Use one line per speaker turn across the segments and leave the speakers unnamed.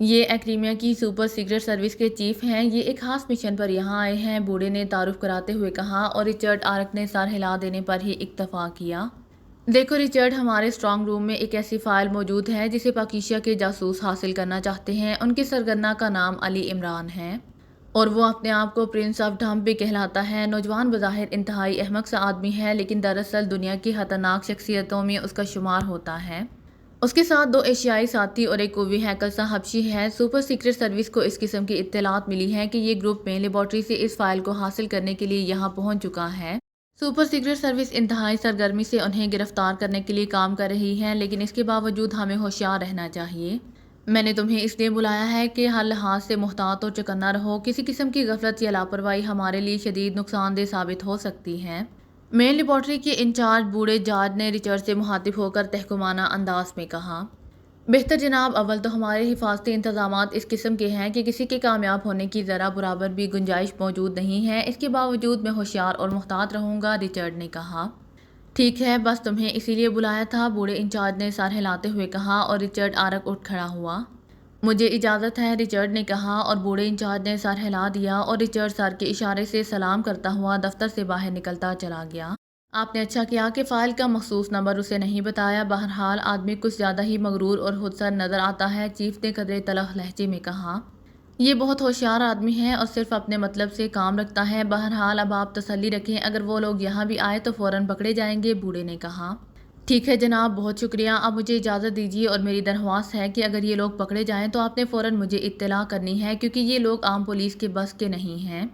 یہ ایکریمیا کی super secret service کے چیف ہیں، یہ ایک خاص مشن پر یہاں آئے ہیں، بوڑھے نے تعارف کراتے ہوئے کہا اور رچرڈ آرک نے سر ہلا دینے پر ہی اکتفا کیا۔ دیکھو رچرڈ، ہمارے اسٹرانگ روم میں ایک ایسی فائل موجود ہے جسے پاکیزہ کے جاسوس حاصل کرنا چاہتے ہیں۔ ان کے سرگنا کا نام علی عمران ہے اور وہ اپنے آپ کو پرنس آف ڈھمب بھی کہلاتا ہے۔ نوجوان بظاہر انتہائی احمق سا آدمی ہے، لیکن دراصل دنیا کی خطرناک شخصیتوں میں اس کا شمار ہوتا ہے۔ اس کے ساتھ 2 ایشیائی ساتھی اور ایک قوی ہیکل سا حبشی ہے۔ سپر سیکرٹ سروس کو اس قسم کی اطلاعات ملی ہیں کہ یہ گروپ میں لیبارٹری سے اس فائل کو حاصل کرنے کے لیے یہاں پہنچ چکا ہے۔ سپر سیکرٹ سروس انتہائی سرگرمی سے انہیں گرفتار کرنے کے لیے کام کر رہی ہے، لیکن اس کے باوجود ہمیں ہوشیار رہنا چاہیے۔ میں نے تمہیں اس لیے بلایا ہے کہ ہر لحاظ سے محتاط اور چوکنا رہو۔ کسی قسم کی غفلت یا لاپرواہی ہمارے لیے شدید نقصان دہ ثابت ہو سکتی ہے۔ مین لیبارٹری کے انچارج بوڑھے جارج نے رچرڈ سے مخاطب ہو کر تحکمانہ انداز میں کہا۔ بہتر جناب، اول تو ہمارے حفاظتی انتظامات اس قسم کے ہیں کہ کسی کے کامیاب ہونے کی ذرا برابر بھی گنجائش موجود نہیں ہے۔ اس کے باوجود میں ہوشیار اور محتاط رہوں گا، رچرڈ نے کہا۔ ٹھیک ہے، بس تمہیں اسی لیے بلایا تھا، بوڑھے انچارج نے سر ہلاتے ہوئے کہا اور رچرڈ آرک اٹھ کھڑا ہوا۔ مجھے اجازت ہے، رچرڈ نے کہا اور بوڑھے انچارج نے سر ہلا دیا اور رچرڈ سر کے اشارے سے سلام کرتا ہوا دفتر سے باہر نکلتا چلا گیا۔ آپ نے اچھا کیا کہ فائل کا مخصوص نمبر اسے نہیں بتایا، بہرحال آدمی کچھ زیادہ ہی مغرور اور خودسر نظر آتا ہے، چیف نے قدرے تلخ لہجے میں کہا۔ یہ بہت ہوشیار آدمی ہے اور صرف اپنے مطلب سے کام رکھتا ہے، بہرحال اب آپ تسلی رکھیں، اگر وہ لوگ یہاں بھی آئے تو فوراً پکڑے جائیں گے، بوڑھے نے کہا۔ ٹھیک ہے جناب، بہت شکریہ، اب مجھے اجازت دیجیے اور میری درخواست ہے کہ اگر یہ لوگ پکڑے جائیں تو آپ نے فوراً مجھے اطلاع کرنی ہے، کیونکہ یہ لوگ عام پولیس کے بس کے نہیں ہیں،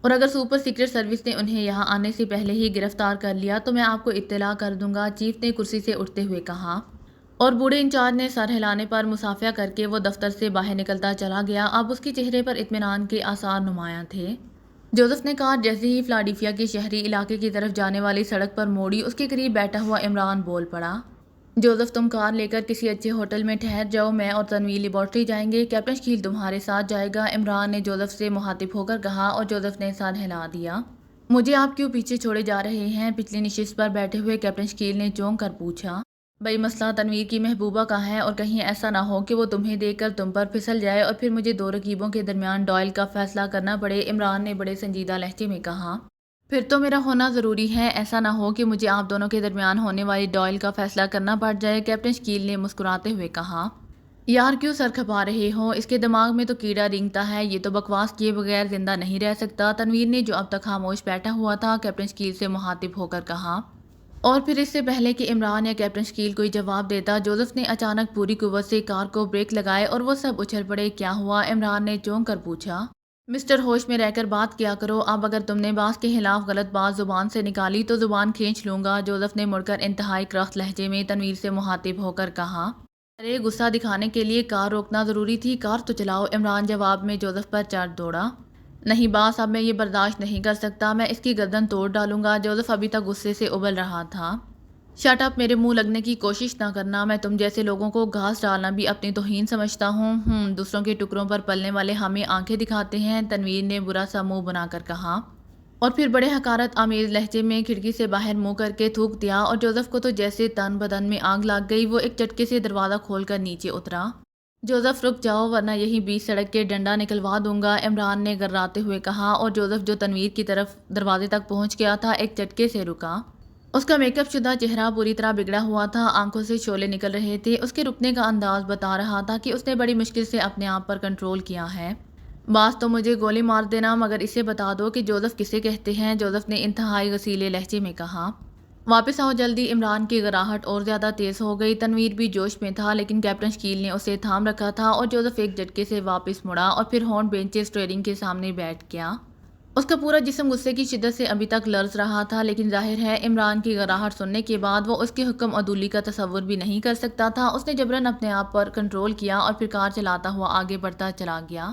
اور اگر سپر سیکرٹ سروس نے انہیں یہاں آنے سے پہلے ہی گرفتار کر لیا تو میں آپ کو اطلاع کر دوں گا، چیف نے کرسی سے اٹھتے ہوئے کہا، اور بوڑھے انچارج نے سر ہلانے پر مصافحہ کر کے وہ دفتر سے باہر نکلتا چلا گیا۔ اب اس کے چہرے پر اطمینان کے آثار نمایاں تھے۔ جوزف نے کار جیسے ہی فلاڈیلفیا کے شہری علاقے کی طرف جانے والی سڑک پر موڑی، اس کے قریب بیٹھا ہوا عمران بول پڑا۔ جوزف، تم کار لے کر کسی اچھے ہوٹل میں ٹھہر جاؤ، میں اور تنویر لیبارٹری جائیں گے، کیپٹن شکیل تمہارے ساتھ جائے گا، عمران نے جوزف سے مخاطب ہو کر کہا اور جوزف نے سر ہلا دیا۔ مجھے آپ کیوں پیچھے چھوڑے جا رہے ہیں؟ پچھلی نشست پر بیٹھے ہوئے کیپٹن شکیل نے چونک کر پوچھا۔ بھئی مسئلہ تنویر کی محبوبہ کا ہے اور کہیں ایسا نہ ہو کہ وہ تمہیں دیکھ کر تم پر پھسل جائے اور پھر مجھے 2 رقیبوں کے درمیان ڈوئل کا فیصلہ کرنا پڑے، عمران نے بڑے سنجیدہ لہجے میں کہا۔ پھر تو میرا ہونا ضروری ہے، ایسا نہ ہو کہ مجھے آپ دونوں کے درمیان ہونے والی ڈوئل کا فیصلہ کرنا پڑ جائے، کیپٹن شکیل نے مسکراتے ہوئے کہا۔ یار کیوں سر کھپا رہے ہو؟ اس کے دماغ میں تو کیڑا رینگتا ہے، یہ تو بکواس کیے بغیر زندہ نہیں رہ سکتا، تنویر نے جو اب تک خاموش بیٹھا ہوا تھا کیپٹن شکیل سے مخاطب ہو کر کہا۔ اور پھر اس سے پہلے کہ عمران یا کیپٹن شکیل کوئی جواب دیتا، جوزف نے اچانک پوری قوت سے کار کو بریک لگائے اور وہ سب اچھل پڑے۔ کیا ہوا؟ عمران نے چونک کر پوچھا۔ مسٹر، ہوش میں رہ کر بات کیا کرو، اب اگر تم نے باس کے خلاف غلط بات زبان سے نکالی تو زبان کھینچ لوں گا، جوزف نے مڑ کر انتہائی کرخت لہجے میں تنویر سے مخاطب ہو کر کہا۔ ارے غصہ دکھانے کے لیے کار روکنا ضروری تھی، کار تو چلاؤ، عمران جواب میں جوزف پر چڑھ دوڑا۔ نہیں باس، اب میں یہ برداشت نہیں کر سکتا، میں اس کی گردن توڑ ڈالوں گا، جوزف ابھی تک غصے سے ابل رہا تھا۔ شٹ اپ، میرے منہ لگنے کی کوشش نہ کرنا، میں تم جیسے لوگوں کو گھاس ڈالنا بھی اپنی توہین سمجھتا ہوں، دوسروں کے ٹکڑوں پر پلنے والے ہمیں آنکھیں دکھاتے ہیں، تنویر نے برا سا منہ بنا کر کہا، اور پھر بڑے حقارت آمیز لہجے میں کھڑکی سے باہر منہ کر کے تھوک دیا، اور جوزف کو تو جیسے تن بدن میں آگ لگ گئی، وہ ایک چٹکے سے دروازہ کھول کر نیچے اترا۔ جوزف رک جاؤ ورنہ یہی بیچ سڑک کے ڈنڈا نکلوا دوں گا، عمران نے گرراتے ہوئے کہا، اور جوزف جو تنویر کی طرف دروازے تک پہنچ گیا تھا ایک چٹکے سے رکا۔ اس کا میک اپ شدہ چہرہ پوری طرح بگڑا ہوا تھا، آنکھوں سے شعلے نکل رہے تھے، اس کے رکنے کا انداز بتا رہا تھا کہ اس نے بڑی مشکل سے اپنے آپ پر کنٹرول کیا ہے۔ باس تو مجھے گولی مار دینا، مگر اسے بتا دو کہ جوزف کسے کہتے ہیں، جوزف نے انتہائی غصیلے لہجے میں کہا۔ واپس آؤ جلدی، عمران کی گراہٹ اور زیادہ تیز ہو گئی، تنویر بھی جوش میں تھا، لیکن کیپٹن شکیل نے اسے تھام رکھا تھا اور جوزف ایک جھٹکے سے واپس مڑا اور پھر ہارن بینچ اسٹیئرنگ کے سامنے بیٹھ گیا۔ اس کا پورا جسم غصے کی شدت سے ابھی تک لرز رہا تھا، لیکن ظاہر ہے عمران کی گراہٹ سننے کے بعد وہ اس کے حکم عدولی کا تصور بھی نہیں کر سکتا تھا۔ اس نے جبراً اپنے آپ پر کنٹرول کیا اور پھر کار چلاتا ہوا آگے بڑھتا چلا گیا۔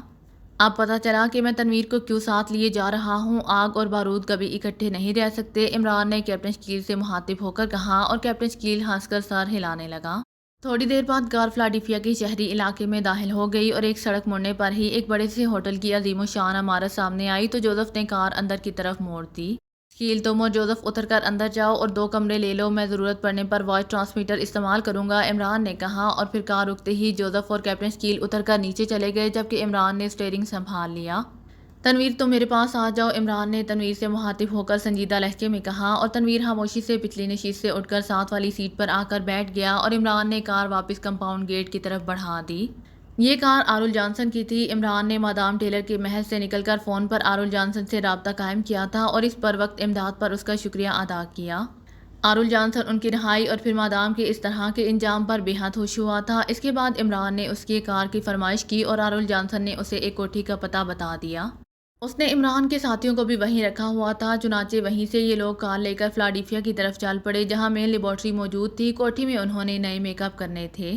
اب پتہ چلا کہ میں تنویر کو کیوں ساتھ لیے جا رہا ہوں، آگ اور بارود کبھی اکٹھے نہیں رہ سکتے، عمران نے کیپٹن شکیل سے مخاطب ہو کر کہا، اور کیپٹن شکیل ہنس کر سر ہلانے لگا۔ تھوڑی دیر بعد کار فلاڈیلفیا کے شہری علاقے میں داخل ہو گئی اور ایک سڑک مڑنے پر ہی ایک بڑے سے ہوٹل کی عظیم الشان عمارت سامنے آئی تو جوزف نے کار اندر کی طرف موڑ دی۔ شکیل، تم اور جوزف اتر کر اندر جاؤ اور 2 کمرے لے لو، میں ضرورت پڑنے پر وائس ٹرانسمیٹر استعمال کروں گا، عمران نے کہا، اور پھر کار رکتے ہی جوزف اور کیپٹن شکیل اتر کر نیچے چلے گئے جبکہ عمران نے اسٹیئرنگ سنبھال لیا۔ تنویر، تم میرے پاس آ جاؤ، عمران نے تنویر سے مخاطب ہو کر سنجیدہ لہجے میں کہا، اور تنویر خاموشی سے پچھلی نشست سے اٹھ کر ساتھ والی سیٹ پر آ کر بیٹھ گیا اور عمران نے کار واپس کمپاؤنڈ گیٹ کی طرف بڑھا دی۔ یہ کار آرول جانسن کی تھی۔ عمران نے مادام ٹیلر کے محل سے نکل کر فون پر آرول جانسن سے رابطہ قائم کیا تھا اور اس پر وقت امداد پر اس کا شکریہ ادا کیا۔ آرول جانسن ان کی رہائی اور پھر مادام کے اس طرح کے انجام پر بے حد خوش ہوا تھا۔ اس کے بعد عمران نے اس کی کار کی فرمائش کی اور آرول جانسن نے اسے ایک کوٹھی کا پتہ بتا دیا۔ اس نے عمران کے ساتھیوں کو بھی وہیں رکھا ہوا تھا، چنانچہ وہیں سے یہ لوگ کار لے کر فلاڈیلفیا کی طرف چل پڑے جہاں مین لیبارٹری موجود تھی۔ کوٹھی میں انہوں نے نئے میک اپ کرنے تھے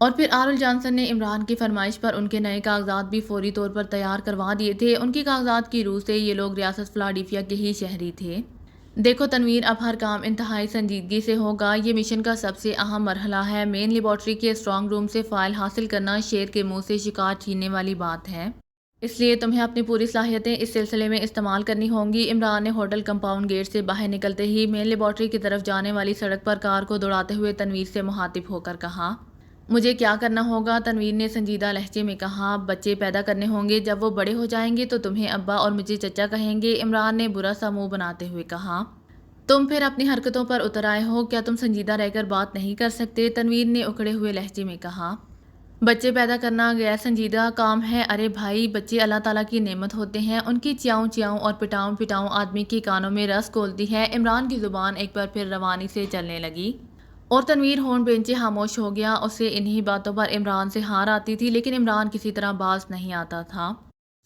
اور پھر آرول جانسن نے عمران کی فرمائش پر ان کے نئے کاغذات بھی فوری طور پر تیار کروا دیے تھے۔ ان کی کاغذات کی روح سے یہ لوگ ریاست فلاڈیلفیا کے ہی شہری تھے۔ دیکھو تنویر، اب ہر کام انتہائی سنجیدگی سے ہوگا، یہ مشن کا سب سے اہم مرحلہ ہے۔ مین لیبارٹری کے اسٹرانگ روم سے فائل حاصل کرنا شیر کے منہ سے شکار چھیننے والی بات ہے، اس لیے تمہیں اپنی پوری صلاحیتیں اس سلسلے میں استعمال کرنی ہوں گی۔ عمران نے ہوٹل کمپاؤنڈ گیٹ سے باہر نکلتے ہی مین لیبارٹری کی طرف جانے والی سڑک پر کار کو دوڑاتے ہوئے تنویر سے مخاطب ہو کر کہا۔ مجھے کیا کرنا ہوگا؟ تنویر نے سنجیدہ لہجے میں کہا۔ بچے پیدا کرنے ہوں گے، جب وہ بڑے ہو جائیں گے تو تمہیں ابا اور مجھے چچا کہیں گے، عمران نے برا سا منہ بناتے ہوئے کہا۔ تم پھر اپنی حرکتوں پر اتر آئے ہو، کیا تم سنجیدہ رہ کر بات نہیں کر سکتے؟ تنویر نے اکڑے ہوئے لہجے میں کہا۔ بچے پیدا کرنا غیر سنجیدہ کام ہے؟ ارے بھائی، بچے اللہ تعالیٰ کی نعمت ہوتے ہیں، ان کی چیاؤں چیاؤں اور پٹاؤں پٹاؤں آدمی کے کانوں میں رس گھولتی ہے۔ عمران کی زبان ایک بار پھر روانی سے چلنے لگی اور تنویر ہونٹ بھینچے خاموش ہو گیا۔ اسے انہی باتوں پر عمران سے ہار آتی تھی لیکن عمران کسی طرح باز نہیں آتا تھا۔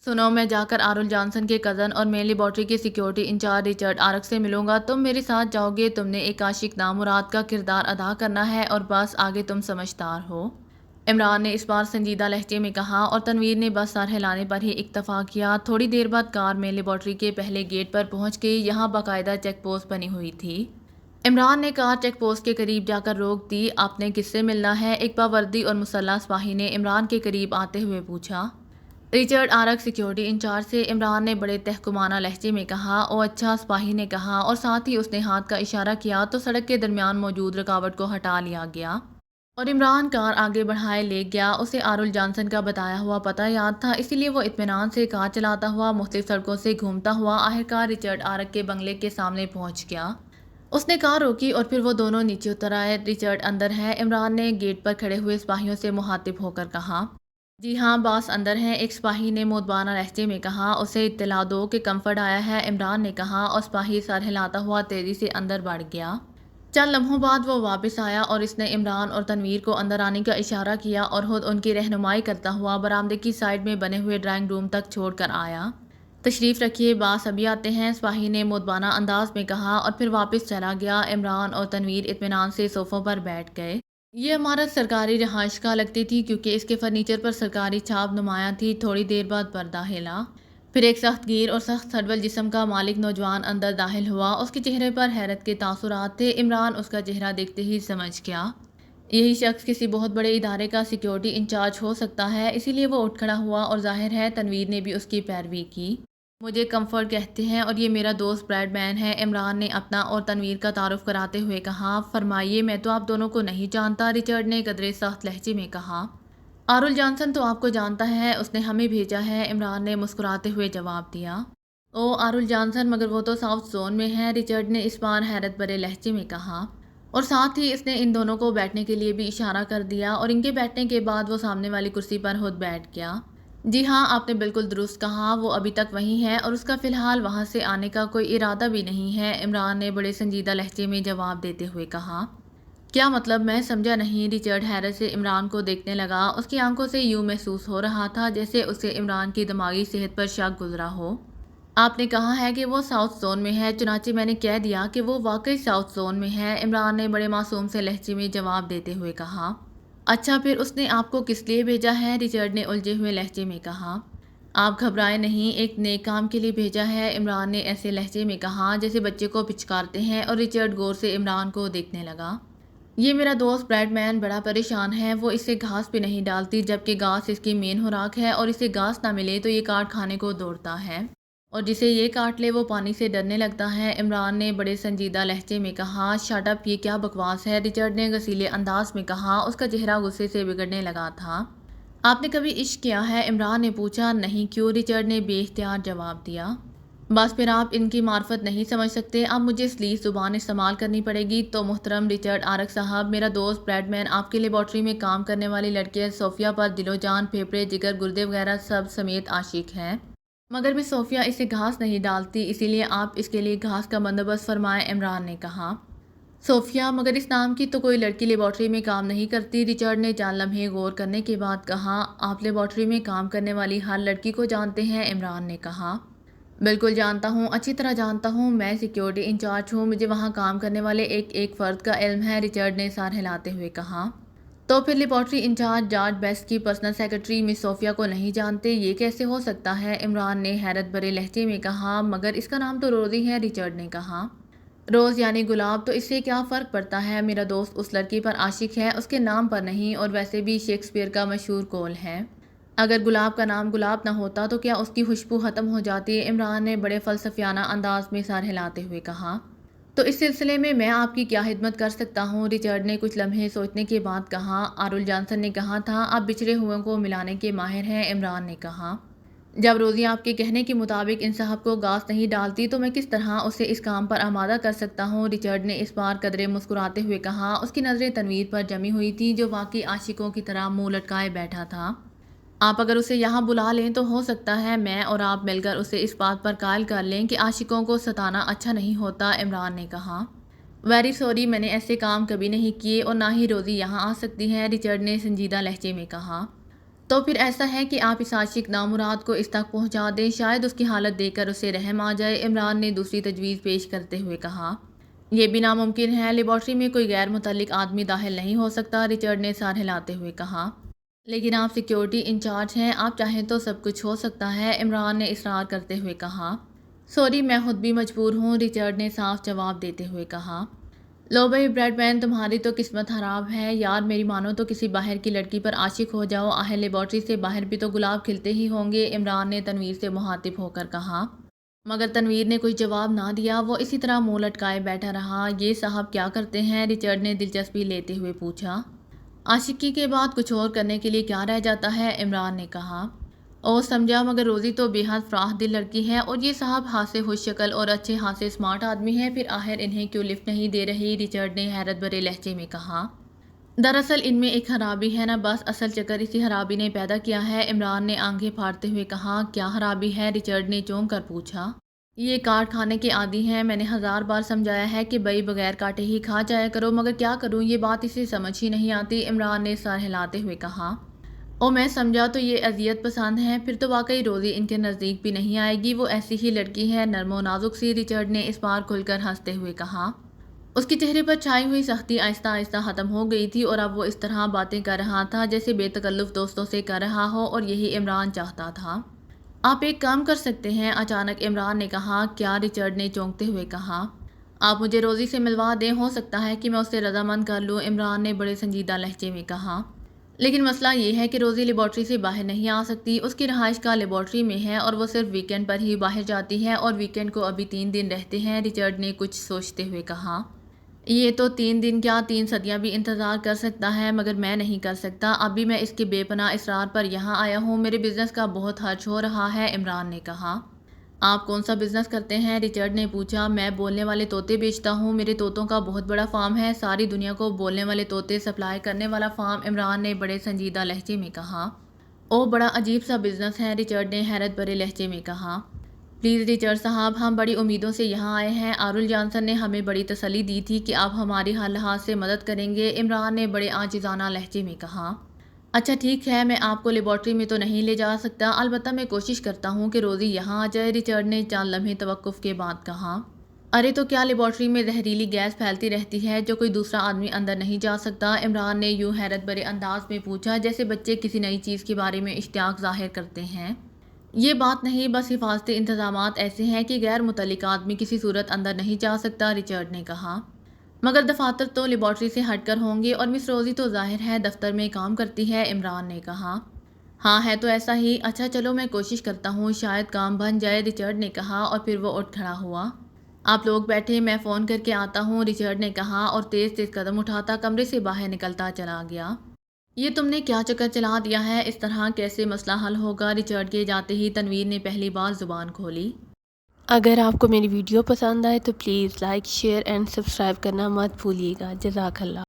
سنو، میں جا کر آرول جانسن کے کزن اور مین لیبارٹری کے سیکیورٹی انچارج رچرڈ آرک سے ملوں گا، تم میرے ساتھ جاؤ گے؟ تم نے ایک عاشق نامراد کا کردار ادا کرنا ہے اور بس آگے تم سمجھدار ہو، عمران نے اس بار سنجیدہ لہجے میں کہا، اور تنویر نے بس سر ہلانے پر ہی اکتفا کیا۔ تھوڑی دیر بعد کار مین لیبارٹری کے پہلے گیٹ پر پہنچ گئی، یہاں باقاعدہ چیک پوسٹ بنی ہوئی تھی۔ عمران نے کار چیک پوسٹ کے قریب جا کر روک دی۔ آپ نے کس سے ملنا ہے؟ ایک باوردی اور مسلح سپاہی نے عمران کے قریب آتے ہوئے پوچھا۔ رچرڈ آرک، سیکیورٹی انچارج سے، عمران نے بڑے تحکمانہ لہجے میں کہا۔ او اچھا، سپاہی نے کہا، اور ساتھ ہی اس نے ہاتھ کا اشارہ کیا تو سڑک کے درمیان موجود رکاوٹ کو ہٹا لیا گیا اور عمران کار آگے بڑھائے لے گیا۔ اسے آرول جانسن کا بتایا ہوا پتہ یاد تھا، اسی لیے وہ اطمینان سے کار چلاتا ہوا مختلف سڑکوں سے گھومتا ہوا آخرکار رچرڈ آرک کے بنگلے کے سامنے پہنچ گیا۔ اس نے کار روکی اور پھر وہ دونوں نیچے اتر آئے۔ رچرڈ اندر ہے؟ عمران نے گیٹ پر کھڑے ہوئے سپاہیوں سے مخاطب ہو کر کہا۔ جی ہاں، باس اندر ہیں، ایک سپاہی نے مؤدبانہ لہجے میں کہا۔ اسے اطلاع دو کہ کمفرٹ آیا ہے، عمران نے کہا، اور سپاہی سر ہلاتا ہوا تیزی سے اندر بڑھ گیا۔ چند لمحوں بعد وہ واپس آیا اور اس نے عمران اور تنویر کو اندر آنے کا اشارہ کیا اور خود ان کی رہنمائی کرتا ہوا برآمدے کی سائیڈ میں بنے ہوئے ڈرائنگ روم تک چھوڑ کر آیا۔ تشریف رکھیے، باس ابھی آتے ہیں، سپاہی نے مؤدبانہ انداز میں کہا اور پھر واپس چلا گیا۔ عمران اور تنویر اطمینان سے صوفوں پر بیٹھ گئے۔ یہ عمارت سرکاری رہائش گاہ لگتی تھی کیونکہ اس کے فرنیچر پر سرکاری چھاپ نمایاں تھی۔ تھوڑی دیر بعد پردہ ہلا، پھر ایک سخت گیر اور سخت سڈول جسم کا مالک نوجوان اندر داخل ہوا۔ اس کے چہرے پر حیرت کے تاثرات تھے۔ عمران اس کا چہرہ دیکھتے ہی سمجھ گیا یہی شخص کسی بہت بڑے ادارے کا سیکیورٹی انچارج ہو سکتا ہے، اسی لیے وہ اٹھ کھڑا ہوا اور ظاہر ہے تنویر نے بھی اس کی پیروی کی۔ مجھے کمفرٹ کہتے ہیں اور یہ میرا دوست بریڈ مین ہے، عمران نے اپنا اور تنویر کا تعارف کراتے ہوئے کہا۔ فرمائیے، میں تو آپ دونوں کو نہیں جانتا، رچرڈ نے قدرے سخت لہجے میں کہا۔ آرول جانسن تو آپ کو جانتا ہے، اس نے ہمیں بھیجا ہے، عمران نے مسکراتے ہوئے جواب دیا۔ او آرول جانسن، مگر وہ تو ساؤتھ زون میں ہے، رچرڈ نے اس بار حیرت بھرے لہجے میں کہا، اور ساتھ ہی اس نے ان دونوں کو بیٹھنے کے لیے بھی اشارہ کر دیا اور ان کے بیٹھنے کے بعد وہ سامنے والی کرسی پر خود بیٹھ گیا۔ جی ہاں، آپ نے بالکل درست کہا، وہ ابھی تک وہیں ہے اور اس کا فی الحال وہاں سے آنے کا کوئی ارادہ بھی نہیں ہے، عمران نے بڑے سنجیدہ لہجے میں جواب دیتے ہوئے کہا۔ کیا مطلب؟ میں سمجھا نہیں، رچرڈ حیرت سے عمران کو دیکھنے لگا۔ اس کی آنکھوں سے یوں محسوس ہو رہا تھا جیسے اسے عمران کی دماغی صحت پر شک گزرا ہو۔ آپ نے کہا ہے کہ وہ ساؤتھ زون میں ہے، چنانچہ میں نے کہہ دیا کہ وہ واقعی ساؤتھ زون میں ہے، عمران نے بڑے معصوم سے لہجے میں جواب دیتے ہوئے کہا۔ اچھا، پھر اس نے آپ کو کس لیے بھیجا ہے؟ رچرڈ نے الجھے ہوئے لہجے میں کہا۔ آپ گھبرائیں نہیں، ایک نیک کام کے لیے بھیجا ہے، عمران نے ایسے لہجے میں کہا جیسے بچے کو پچکارتے ہیں، اور رچرڈ غور سے عمران کو دیکھنے لگا۔ یہ میرا دوست بریڈ مین بڑا پریشان ہے، وہ اسے گھاس بھی نہیں ڈالتی جبکہ گھاس اس کی مین خوراک ہے، اور اسے گھاس نہ ملے تو یہ کاٹ کھانے کو دوڑتا ہے۔ اور جسے یہ کاٹ لے وہ پانی سے ڈرنے لگتا ہے۔ عمران نے بڑے سنجیدہ لہجے میں کہا، شٹ اپ، یہ کیا بکواس ہے؟ رچرڈ نے غصیلے انداز میں کہا۔ اس کا چہرہ غصے سے بگڑنے لگا تھا۔ آپ نے کبھی عشق کیا ہے؟ عمران نے پوچھا۔ نہیں، کیوں؟ رچرڈ نے بے اختیار جواب دیا۔ بس پھر آپ ان کی معرفت نہیں سمجھ سکتے۔ اب مجھے سلیس زبان استعمال کرنی پڑے گی تو محترم رچرڈ آرک صاحب، میرا دوست بریڈ مین آپ کی لیبارٹری میں کام کرنے والی لڑکی صوفیہ پر دل و جان، پھیپھڑے، جگر، گردے وغیرہ سب سمیت عاشق ہے۔ مگر میں صوفیہ اسے گھاس نہیں ڈالتی، اسی لیے آپ اس کے لیے گھاس کا بندوبست فرمائیں، عمران نے کہا۔ صوفیہ؟ مگر اس نام کی تو کوئی لڑکی لیبارٹری میں کام نہیں کرتی، رچرڈ نے چند لمحے غور کرنے کے بعد کہا۔ آپ لیبارٹری میں کام کرنے والی ہر لڑکی کو جانتے ہیں، عمران نے کہا۔ بالکل جانتا ہوں، اچھی طرح جانتا ہوں، میں سیکیورٹی انچارج ہوں، مجھے وہاں کام کرنے والے ایک ایک فرد کا علم ہے، رچرڈ نے سر ہلاتے ہوئے کہا۔ تو پھر لیبارٹری انچارج جارج بیسٹ کی پرسنل سیکرٹری مس صوفیہ کو نہیں جانتے؟ یہ کیسے ہو سکتا ہے؟ عمران نے حیرت بھرے لہجے میں کہا۔ مگر اس کا نام تو روزی ہے، رچرڈ نے کہا۔ روز یعنی گلاب، تو اس سے کیا فرق پڑتا ہے؟ میرا دوست اس لڑکی پر عاشق ہے، اس کے نام پر نہیں، اور ویسے بھی شیکسپیئر کا مشہور قول ہے، اگر گلاب کا نام گلاب نہ ہوتا تو کیا اس کی خوشبو ختم ہو جاتی؟ عمران نے بڑے فلسفیانہ انداز میں سر ہلاتے ہوئے کہا۔ تو اس سلسلے میں آپ کی کیا خدمت کر سکتا ہوں؟ رچرڈ نے کچھ لمحے سوچنے کے بعد کہا۔ آرول جانسن نے کہا تھا آپ بچھڑے ہوئوں کو ملانے کے ماہر ہیں، عمران نے کہا۔ جب روزی آپ کے کہنے کے مطابق ان صاحب کو گھاس نہیں ڈالتی تو میں کس طرح اسے اس کام پر آمادہ کر سکتا ہوں؟ رچرڈ نے اس بار قدرے مسکراتے ہوئے کہا۔ اس کی نظریں تنویر پر جمی ہوئی تھیں جو واقعی عاشقوں کی طرح منہ لٹکائے بیٹھا تھا۔ آپ اگر اسے یہاں بلا لیں تو ہو سکتا ہے میں اور آپ مل کر اسے اس بات پر قائل کر لیں کہ عاشقوں کو ستانا اچھا نہیں ہوتا، عمران نے کہا۔ ویری سوری، میں نے ایسے کام کبھی نہیں کیے اور نہ ہی روزی یہاں آ سکتی ہے، رچرڈ نے سنجیدہ لہجے میں کہا۔ تو پھر ایسا ہے کہ آپ اس عاشق نامراد کو اس تک پہنچا دیں، شاید اس کی حالت دیکھ کر اسے رحم آ جائے، عمران نے دوسری تجویز پیش کرتے ہوئے کہا۔ یہ بھی ناممکن ہے، لیبارٹری میں کوئی غیر متعلق آدمی داخل نہیں ہو سکتا، رچرڈ نے سر ہلاتے ہوئے کہا۔ لیکن آپ سیکیورٹی انچارج ہیں، آپ چاہیں تو سب کچھ ہو سکتا ہے، عمران نے اصرار کرتے ہوئے کہا۔ سوری، میں خود بھی مجبور ہوں، رچرڈ نے صاف جواب دیتے ہوئے کہا۔ لو بھائی بریڈ مین، تمہاری تو قسمت خراب ہے یار، میری مانو تو کسی باہر کی لڑکی پر عاشق ہو جاؤ، آخر لیبارٹری سے باہر بھی تو گلاب کھلتے ہی ہوں گے، عمران نے تنویر سے مخاطب ہو کر کہا۔ مگر تنویر نے کوئی جواب نہ دیا، وہ اسی طرح منہ لٹکائے بیٹھا رہا۔ یہ صاحب کیا کرتے ہیں؟ رچرڈ نے دلچسپی لیتے ہوئے پوچھا۔ عاشقی کے بعد کچھ اور کرنے کے لیے کیا رہ جاتا ہے، عمران نے کہا۔ او سمجھا، مگر روزی تو بے حد فراخ دل لڑکی ہے اور یہ صاحب ہاتھ سے خوش شکل اور اچھے ہاتھ سے اسمارٹ آدمی ہے، پھر آخر انہیں کیوں لفٹ نہیں دے رہی؟ رچرڈ نے حیرت بھرے لہجے میں کہا۔ دراصل ان میں ایک خرابی ہے نا، بس اصل چکر اسی خرابی نے پیدا کیا ہے، عمران نے آنکھیں پھاڑتے ہوئے کہا۔ کیا خرابی ہے؟ رچرڈ نے چونک کر پوچھا۔ یہ کاٹ کھانے کے عادی ہیں، میں نے 1000 بار سمجھایا ہے کہ بھائی بغیر کاٹے ہی کھا جایا کرو، مگر کیا کروں، یہ بات اسے سمجھ ہی نہیں آتی، عمران نے سر ہلاتے ہوئے کہا۔ او میں سمجھا، تو یہ اذیت پسند ہے، پھر تو واقعی روزی ان کے نزدیک بھی نہیں آئے گی، وہ ایسی ہی لڑکی ہے، نرم و نازک سی، رچرڈ نے اس بار کھل کر ہنستے ہوئے کہا۔ اس کے چہرے پر چھائی ہوئی سختی آہستہ آہستہ ختم ہو گئی تھی اور اب وہ اس طرح باتیں کر رہا تھا جیسے بے تکلف دوستوں سے کر رہا ہو، اور یہی عمران چاہتا تھا۔ آپ ایک کام کر سکتے ہیں، اچانک عمران نے کہا۔ کیا؟ رچرڈ نے چونکتے ہوئے کہا۔ آپ مجھے روزی سے ملوا دیں، ہو سکتا ہے کہ میں اسے رضامند کر لوں، عمران نے بڑے سنجیدہ لہجے میں کہا۔ لیکن مسئلہ یہ ہے کہ روزی لیبارٹری سے باہر نہیں آ سکتی، اس کی رہائش کا لیبارٹری میں ہے اور وہ صرف ویکینڈ پر ہی باہر جاتی ہے، اور ویکینڈ کو ابھی 3 دن رہتے ہیں، رچرڈ نے کچھ سوچتے ہوئے کہا۔ یہ تو 3 دن کیا 3 صدیاں بھی انتظار کر سکتا ہے، مگر میں نہیں کر سکتا، ابھی میں اس کے بے پناہ اصرار پر یہاں آیا ہوں، میرے بزنس کا بہت خرچ ہو رہا ہے، عمران نے کہا۔ آپ کون سا بزنس کرتے ہیں؟ رچرڈ نے پوچھا۔ میں بولنے والے طوطے بیچتا ہوں، میرے طوطوں کا بہت بڑا فارم ہے، ساری دنیا کو بولنے والے طوطے سپلائی کرنے والا فارم، عمران نے بڑے سنجیدہ لہجے میں کہا۔ او بڑا عجیب سا بزنس ہے، رچرڈ نے حیرت بھرے لہجے میں کہا۔ پلیز رچرڈ صاحب، ہم بڑی امیدوں سے یہاں آئے ہیں، آرول جانسن نے ہمیں بڑی تسلی دی تھی کہ آپ ہماری ہر لحاظ سے مدد کریں گے، عمران نے بڑے عاجزانہ لہجے میں کہا۔ اچھا ٹھیک ہے، میں آپ کو لیبارٹری میں تو نہیں لے جا سکتا، البتہ میں کوشش کرتا ہوں کہ روزی یہاں آ جائے، رچرڈ نے چند لمحے توقف کے بعد کہا۔ ارے تو کیا لیبارٹری میں زہریلی گیس پھیلتی رہتی ہے جو کوئی دوسرا آدمی اندر نہیں جا سکتا؟ عمران نے یوں حیرت بھرے انداز میں پوچھا جیسے بچے کسی نئی چیز کے بارے میں اشتیاق ظاہر کرتے ہیں۔ یہ بات نہیں، بس حفاظتی انتظامات ایسے ہیں کہ غیر متعلق آدمی کسی صورت اندر نہیں جا سکتا، رچرڈ نے کہا۔ مگر دفاتر تو لیبارٹری سے ہٹ کر ہوں گے اور مس روزی تو ظاہر ہے دفتر میں کام کرتی ہے، عمران نے کہا۔ ہاں ہے تو ایسا ہی، اچھا چلو میں کوشش کرتا ہوں، شاید کام بن جائے، رچرڈ نے کہا اور پھر وہ اٹھ کھڑا ہوا۔ آپ لوگ بیٹھے، میں فون کر کے آتا ہوں، رچرڈ نے کہا اور تیز تیز قدم اٹھاتا کمرے سے باہر نکلتا چلا گیا۔ یہ تم نے کیا چکر چلا دیا ہے، اس طرح کیسے مسئلہ حل ہوگا؟ رچرڈ کے جاتے ہی تنویر نے پہلی بار زبان کھولی۔
اگر آپ کو میری ویڈیو پسند آئے تو please like, share and subscribe کرنا مت بھولیے گا۔ جزاک اللہ۔